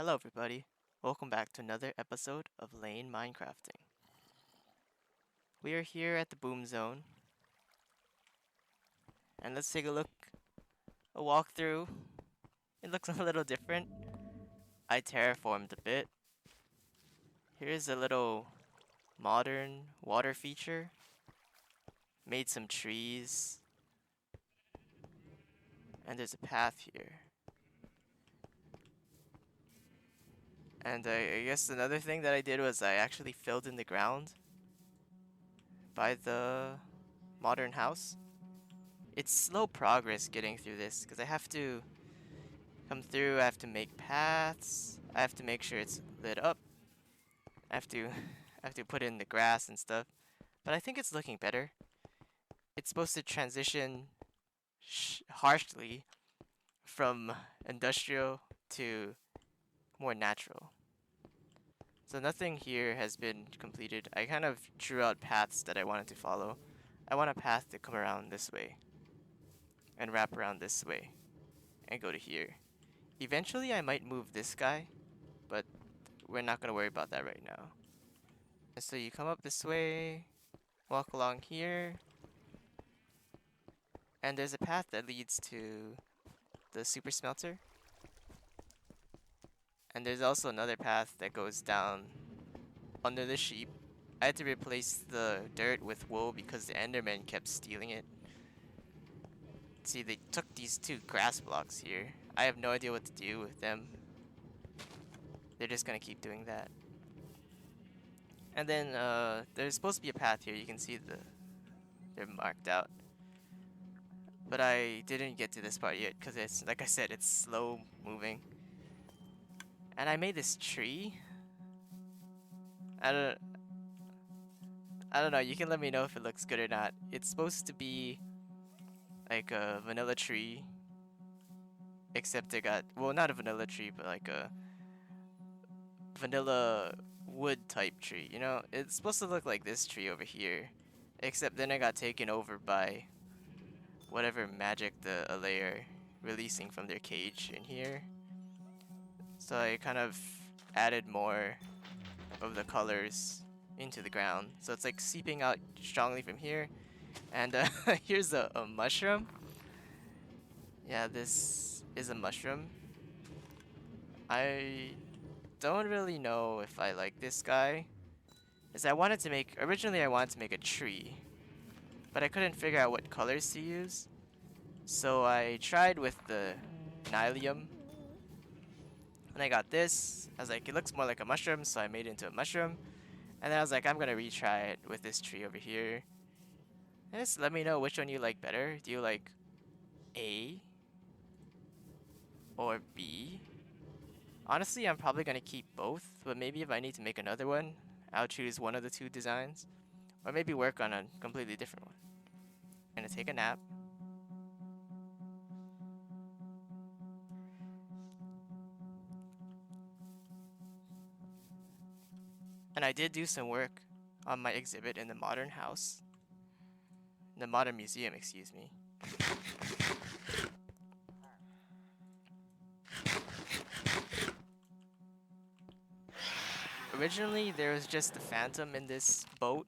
Hello everybody, welcome back to another episode of Lane Minecrafting. We are here at the boom zone, and let's take a walkthrough. It looks a little different. I terraformed a bit. Here's a little modern water feature. Made some trees, and there's a path here. And I guess another thing that I did was I actually filled in the ground by the modern house. It's slow progress getting through this because I have to come through, I have to make paths, I have to make sure it's lit up, I have to I have to put in the grass and stuff. But I think it's looking better. It's supposed to transition harshly from industrial to more natural. So nothing here has been completed. I kind of drew out paths that I wanted to follow. I want a path to come around this way and wrap around this way and go to here. Eventually I might move this guy, but we're not gonna worry about that right now. And so you come up this way, walk along here, and there's a path that leads to the super smelter. And there's also another path that goes down under the sheep. I had to replace the dirt with wool because the enderman kept stealing it. See, they took these two grass blocks here. I have no idea what to do with them. They're just gonna keep doing that. And then there's supposed to be a path here. You can see they're marked out. But I didn't get to this part yet because it's, like I said, it's slow moving. And I made this tree. I don't I don't know, you can let me know if it looks good or not. It's supposed to be like a vanilla tree, except it got, well, not a vanilla tree, but like a vanilla wood type tree, you know? It's supposed to look like this tree over here, except then it got taken over by whatever magic the Alea are releasing from their cage in here. So I kind of added more of the colors into the ground. So it's like seeping out strongly from here. And here's a mushroom. Yeah, this is a mushroom. I don't really know if I like this guy. Is originally I wanted to make a tree, but I couldn't figure out what colors to use. So I tried with the Nylium, and I got this. I was like, it looks more like a mushroom, so I made it into a mushroom. And then I was like, I'm gonna retry it with this tree over here. And just let me know which one you like better. Do you like A or B? Honestly, I'm probably gonna keep both, but maybe if I need to make another one, I'll choose one of the two designs. Or maybe work on a completely different one. I'm gonna take a nap. And I did do some work on my exhibit in the modern house. In the modern museum, excuse me. Originally, there was just the phantom in this boat.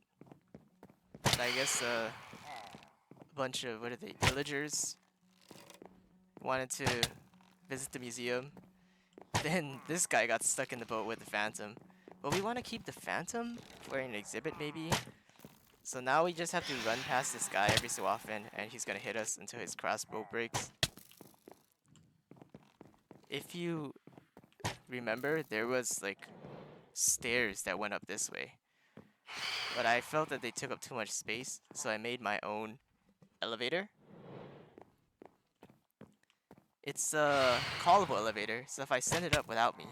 And I guess a bunch of, what are they, villagers wanted to visit the museum. Then this guy got stuck in the boat with the phantom. But we want to keep the phantom for an exhibit maybe. So now we just have to run past this guy every so often and he's gonna hit us until his crossbow breaks. If you remember, there was like stairs that went up this way. But I felt that they took up too much space, so I made my own elevator. It's a callable elevator, so if I send it up without me,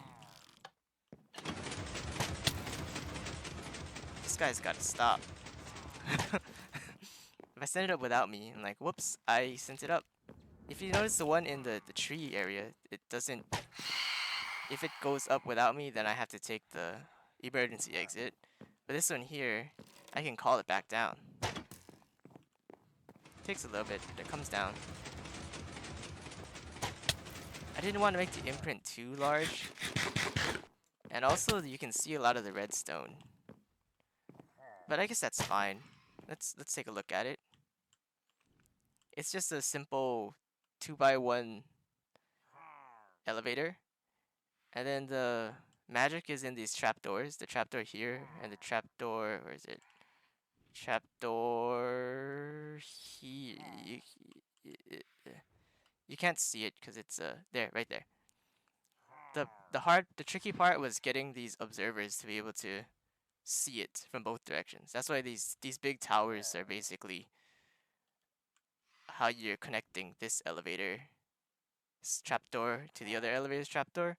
this guy's gotta stop. If I send it up without me, I'm like, whoops, I sent it up. If you notice the one in the tree area, it doesn't... If it goes up without me, then I have to take the emergency exit. But this one here, I can call it back down. Takes a little bit, but it comes down. I didn't want to make the imprint too large. And also you can see a lot of the redstone. But I guess that's fine. Let's take a look at it. It's just a simple 2x1 elevator. And then the magic is in these trapdoors. The trapdoor here and the trapdoor, where is it? Trapdoor here. You can't see it because it's there, right there. The tricky part was getting these observers to be able to see it from both directions. That's why these big towers are basically how you're connecting this elevator trapdoor to the other elevator's trapdoor.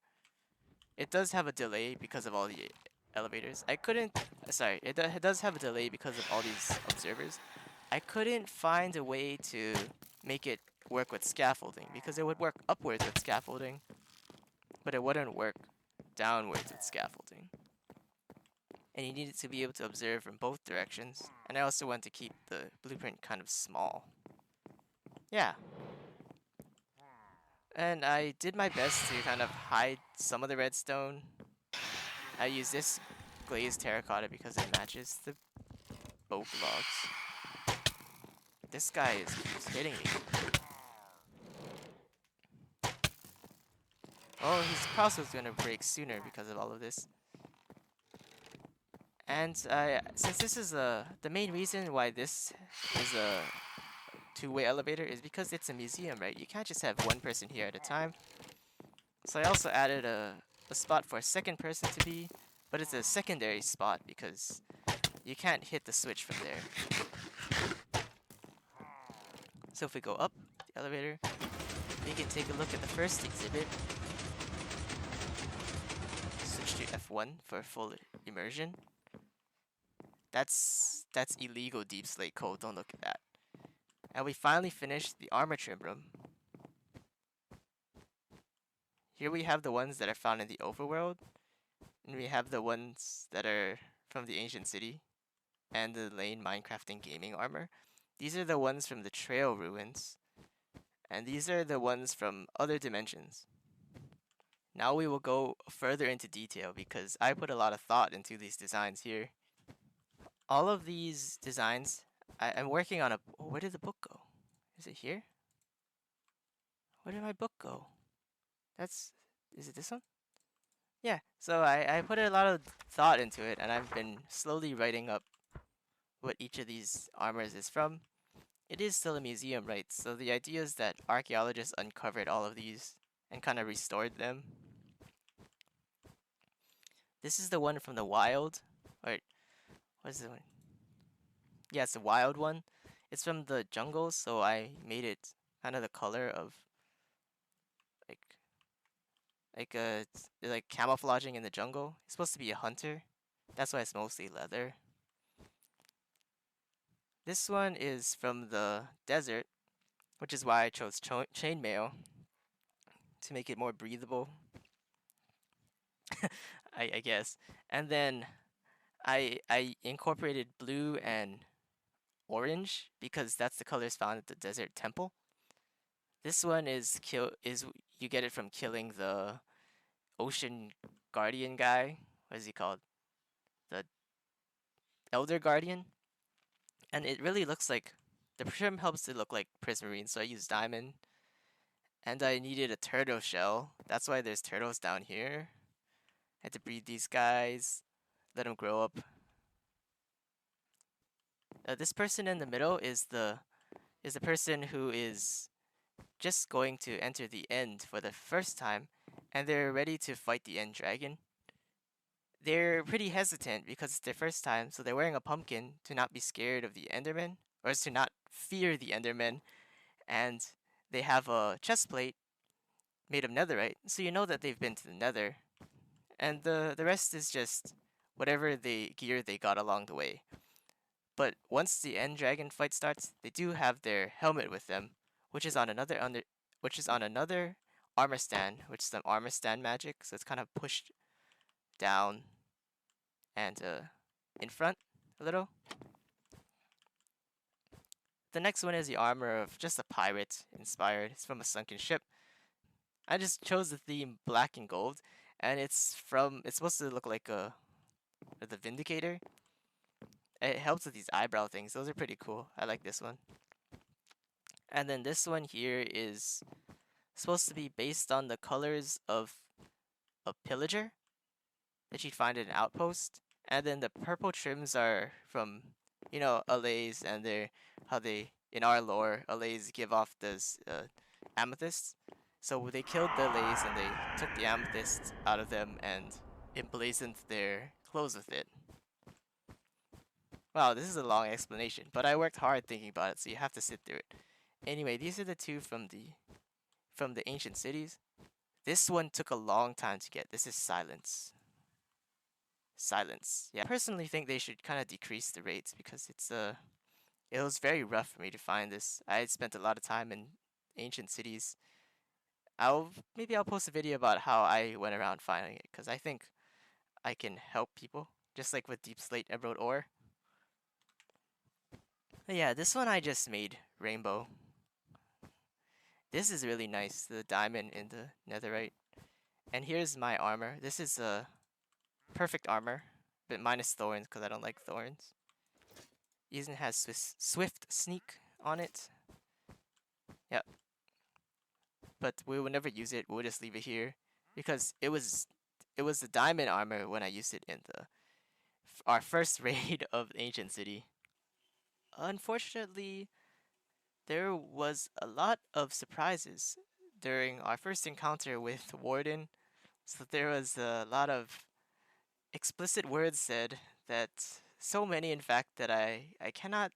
It does have a delay because of all the elevators. I couldn't. Sorry, it does have a delay because of all these observers. I couldn't find a way to make it work with scaffolding because it would work upwards with scaffolding, but it wouldn't work downwards with scaffolding. And you needed to be able to observe from both directions. And I also want to keep the blueprint kind of small. Yeah. And I did my best to kind of hide some of the redstone. I use this glazed terracotta because it matches the oak logs. This guy keeps hitting me. Oh, his crossbow's gonna break sooner because of all of this. And since this is the main reason why this is a two-way elevator is because it's a museum, right? You can't just have one person here at a time. So I also added a spot for a second person to be, but it's a secondary spot because you can't hit the switch from there. So if we go up the elevator, we can take a look at the first exhibit. Switch to F1 for full immersion. That's illegal deep slate code, don't look at that. And we finally finished the armor trim room. Here we have the ones that are found in the overworld, and we have the ones that are from the ancient city, and the lane Minecrafting gaming armor. These are the ones from the trail ruins, and these are the ones from other dimensions. Now we will go further into detail because I put a lot of thought into these designs here. All of these designs, I'm working on a... Oh, where did the book go? Is it here? Where did my book go? Is it this one? Yeah, so I put a lot of thought into it, and I've been slowly writing up what each of these armors is from. It is still a museum, right? So the idea is that archaeologists uncovered all of these and kind of restored them. This is the one from the wild. Or, what is the one? Yeah, it's the wild one. It's from the jungle, so I made it kind of the color of like like camouflaging in the jungle. It's supposed to be a hunter. That's why it's mostly leather. This one is from the desert, which is why I chose chainmail to make it more breathable. I guess. And then I incorporated blue and orange because that's the colors found at the desert temple. This one is you get it from killing the ocean guardian guy. What is he called? The elder guardian. And it really looks like the trim helps it look like prismarine, so I used diamond. And I needed a turtle shell. That's why there's turtles down here. I had to breed these guys, let them grow up. This person in the middle is the person who is just going to enter the end for the first time, and they're ready to fight the end dragon. They're pretty hesitant because it's their first time, so they're wearing a pumpkin to not be scared of the Enderman, or to not fear the Enderman, and they have a chest plate made of netherite, so you know that they've been to the nether. And the rest is just whatever the gear they got along the way. But once the end dragon fight starts, they do have their helmet with them, which is on another armor stand, which is some armor stand magic, so it's kind of pushed down and in front a little. The next one is the armor of just a pirate inspired. It's from a sunken ship. I just chose the theme black and gold, and it's supposed to look like the Vindicator. It helps with these eyebrow things. Those are pretty cool. I like this one. And then this one here is supposed to be based on the colors of a pillager that you'd find in an outpost. And then the purple trims are from, allays, and they're how they, in our lore, allays give off those amethysts. So they killed the allays and they took the amethyst out of them and emblazoned their clothes with it. Wow, this is a long explanation, but I worked hard thinking about it, so you have to sit through it. Anyway, these are the two from the ancient cities. This one took a long time to get. This is silence. Silence. Yeah, I personally think they should kind of decrease the rates because it was very rough for me to find this. I had spent a lot of time in ancient cities. Maybe I'll post a video about how I went around finding it because I think I can help people, just like with Deep Slate Emerald Ore. But yeah, this one I just made rainbow. This is really nice, the diamond in the netherite. And here's my armor. This is a perfect armor, but minus thorns because I don't like thorns. Even has swift sneak on it. Yep. But we will never use it. We'll just leave it here because it was the diamond armor when I used it in our first raid of Ancient City. Unfortunately, there was a lot of surprises during our first encounter with Warden. So there was a lot of explicit words said, that so many in fact that I cannot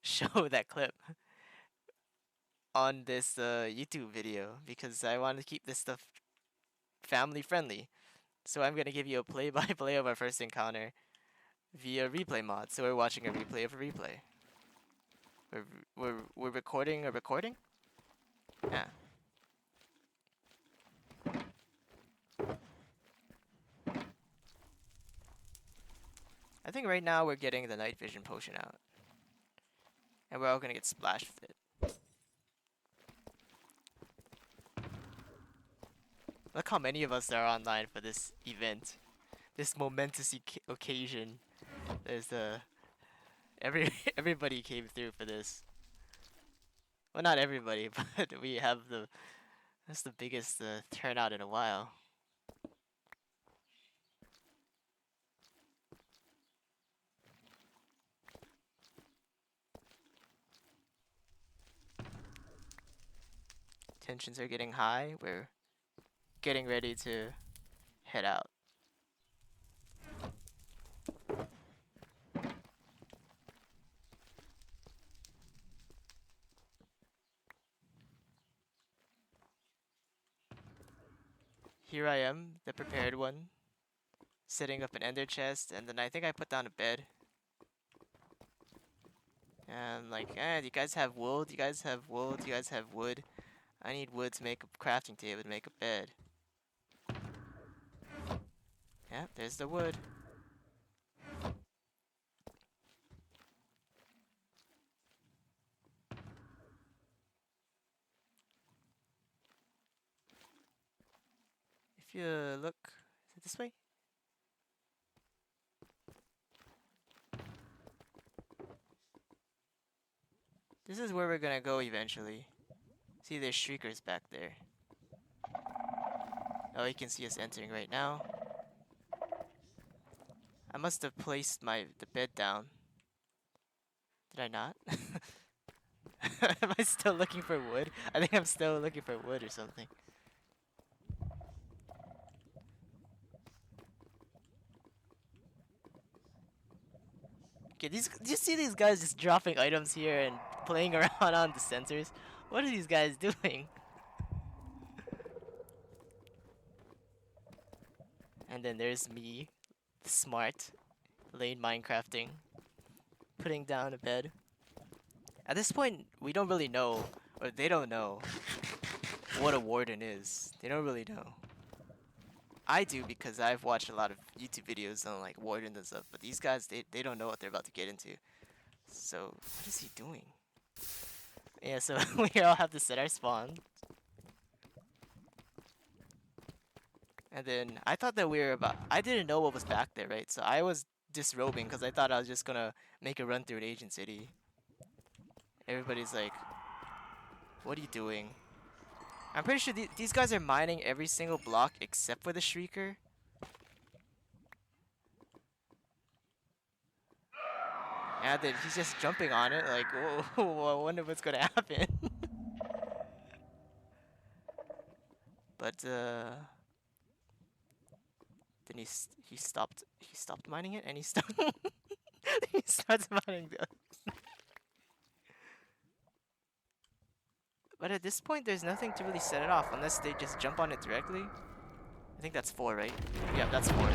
show that clip on this YouTube video because I want to keep this stuff family friendly. So I'm gonna give you a play-by-play of our first encounter via replay mod. So we're watching a replay of a replay. We're recording a recording? Yeah. I think right now we're getting the night vision potion out. And we're all gonna get splashed with it. Look how many of us are online for this event. This momentous occasion. There's everybody came through for this. Well, not everybody, but that's the biggest turnout in a while. Tensions are getting high. We're getting ready to head out. Here I am, the prepared one, setting up an ender chest, and then I think I put down a bed. And like, do you guys have wool? Do you guys have wool? Do you guys have wood? I need wood to make a crafting table to make a bed. Yeah, there's the wood. If you look, is it this way? This is where we're gonna go eventually. See, there's shriekers back there. Oh, you can see us entering right now. I must have placed the bed down. Did I not? Am I still looking for wood? I think I'm still looking for wood or something. Okay, do you see these guys just dropping items here and playing around on the sensors? What are these guys doing? And then there's me, smart, lane Minecrafting, putting down a bed. At this point, we don't really know, or they don't know, what a warden is. They don't really know. I do because I've watched a lot of YouTube videos on like wardens and stuff, but these guys, they don't know what they're about to get into. So, what is he doing? Yeah, so we all have to set our spawn. And then I thought that we were about. I didn't know what was back there, right? So I was disrobing because I thought I was just gonna make a run through an Agent City. Everybody's like, "What are you doing?" I'm pretty sure these guys are mining every single block except for the Shrieker. And then he's just jumping on it, like, whoa, I wonder what's gonna happen. But then he stopped mining it, and he stopped he starts mining the. But at this point, there's nothing to really set it off unless they just jump on it directly. I think that's 4, right? Yeah, that's 4.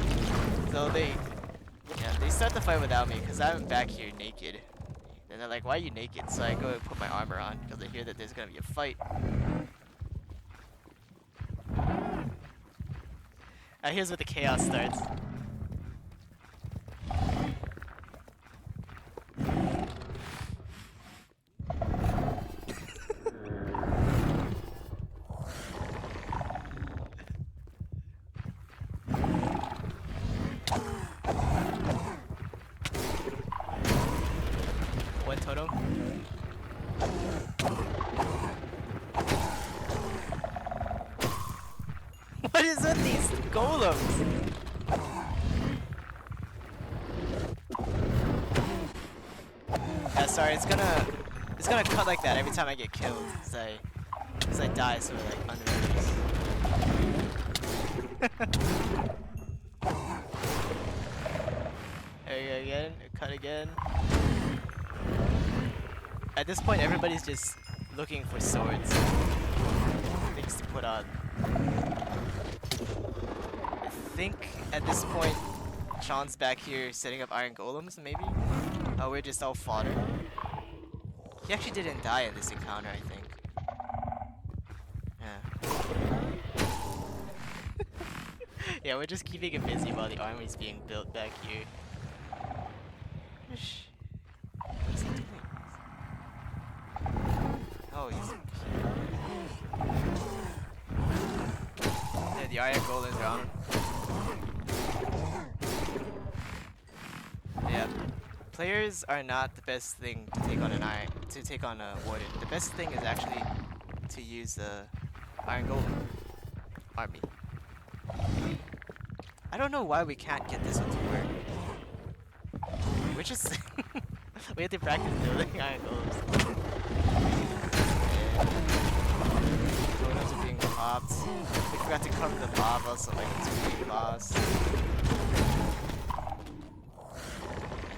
So they start the fight without me because I'm back here naked. And they're like, "Why are you naked?" So I go and put my armor on because I hear that there's gonna be a fight. Here's where the chaos starts. One totem. What is with these golems? Yeah, sorry, it's gonna cut like that every time I get killed, as I die sort of like unreleased. There you go again, cut again. At this point, everybody's just looking for swords, things to put on. I think at this point, Sean's back here setting up iron golems, maybe? Oh, we're just all fodder. He actually didn't die in this encounter, I think. Yeah. Yeah, we're just keeping him busy while the army's being built back here. What is he doing? Oh, he's... Yeah, the iron golems are on him. Yeah. Players are not the best thing to take on a warden. The best thing is actually to use the iron golem army. I don't know why we can't get this one to work. We're just we have to practice building iron golems. Golems are being popped. We forgot to cover the lava, so like it's being lost.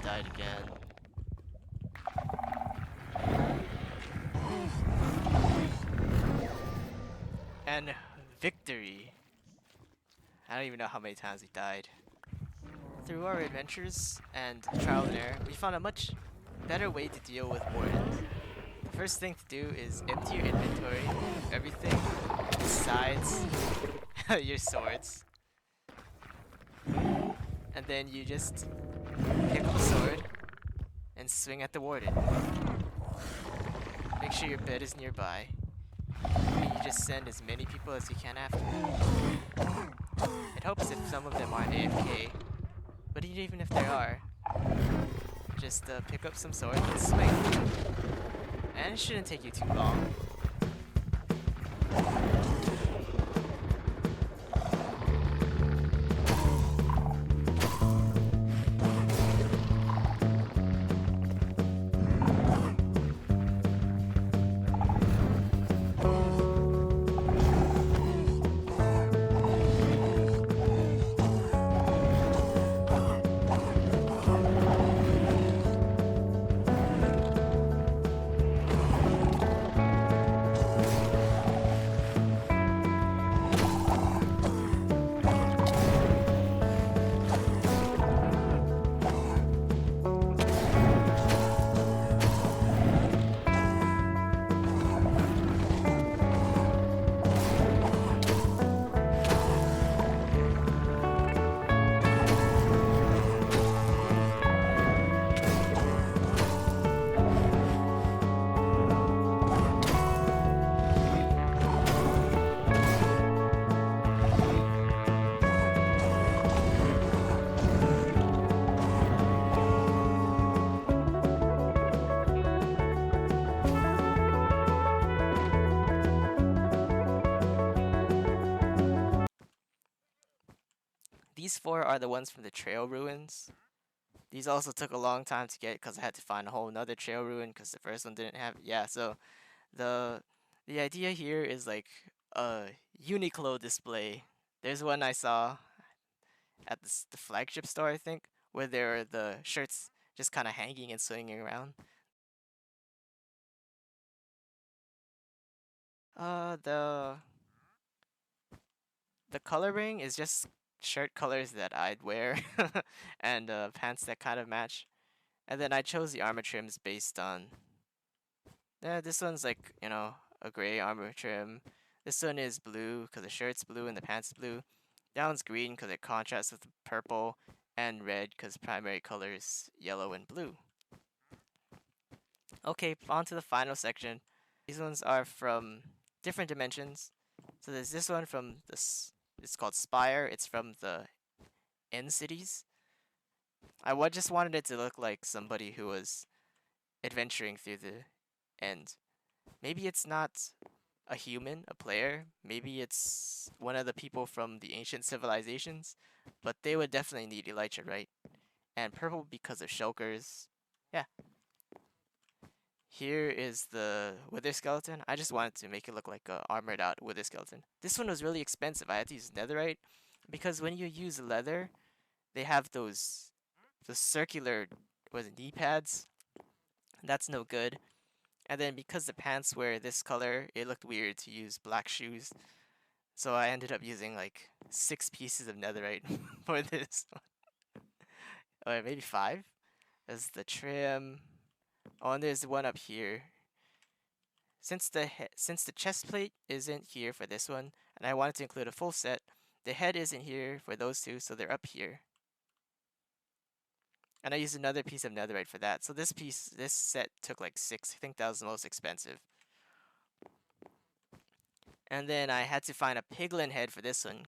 Died again. And victory. I don't even know how many times we died. Through our adventures and trial and error, we found a much better way to deal with wardens. The first thing to do is empty your inventory of everything besides your swords. And then you just pick up a sword and swing at the warden. Make sure your bed is nearby. And you just send as many people as you can after. It helps if some of them aren't AFK, but even if they are, just pick up some swords and swing. And it shouldn't take you too long. These four are the ones from the trail ruins. These also took a long time to get because I had to find a whole another trail ruin because the first one didn't have it. Yeah, so the the idea here is like a Uniqlo display. There's one I saw at the flagship store, I think, where there are the shirts just kind of hanging and swinging around. The coloring is just shirt colors that I'd wear and pants that kind of match. And then I chose the armor trims based on. Yeah, this one's like, a gray armor trim. This one is blue because the shirt's blue and the pants is blue. That one's green because it contrasts with the purple, and red because primary color is yellow and blue. Okay, on to the final section. These ones are from different dimensions. So there's this one from this. It's called Spire. It's from the End Cities. Just wanted it to look like somebody who was adventuring through the end. Maybe it's not a human, a player. Maybe it's one of the people from the ancient civilizations, but they would definitely need elytra, right? And purple because of shulkers. Yeah. Here is the wither skeleton. I just wanted to make it look like a armored out wither skeleton. This one was really expensive. I had to use netherite because when you use leather, they have the circular knee pads. That's no good. And then because the pants were this color, it looked weird to use black shoes. So I ended up using like 6 pieces of netherite for this one. Or maybe 5. There's the trim. Oh, and there's one up here. Since the chest plate isn't here for this one, and I wanted to include a full set, the head isn't here for those two, so they're up here. And I used another piece of netherite for that. So this set took like 6. I think that was the most expensive. And then I had to find a piglin head for this one.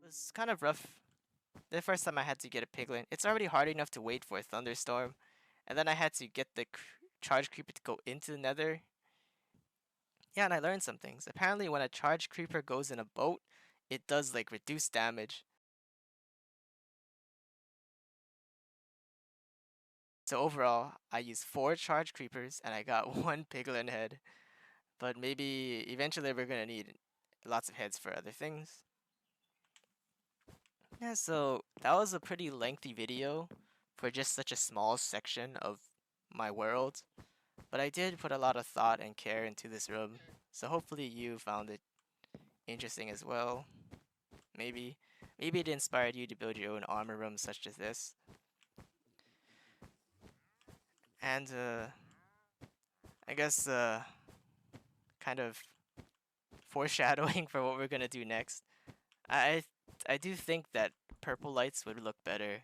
It was kind of rough the first time I had to get a piglin. It's already hard enough to wait for a thunderstorm, and then I had to get the charge creeper to go into the nether. Yeah, and I learned some things. Apparently, when a charge creeper goes in a boat, it does like reduce damage. So overall, I used 4 charge creepers and I got 1 piglin head. But maybe eventually we're gonna need lots of heads for other things. Yeah, so that was a pretty lengthy video for just such a small section of my world. But I did put a lot of thought and care into this room. So hopefully you found it interesting as well. Maybe. Maybe it inspired you to build your own armor room such as this. And I guess kind of foreshadowing for what we're gonna do next. I I do think that purple lights would look better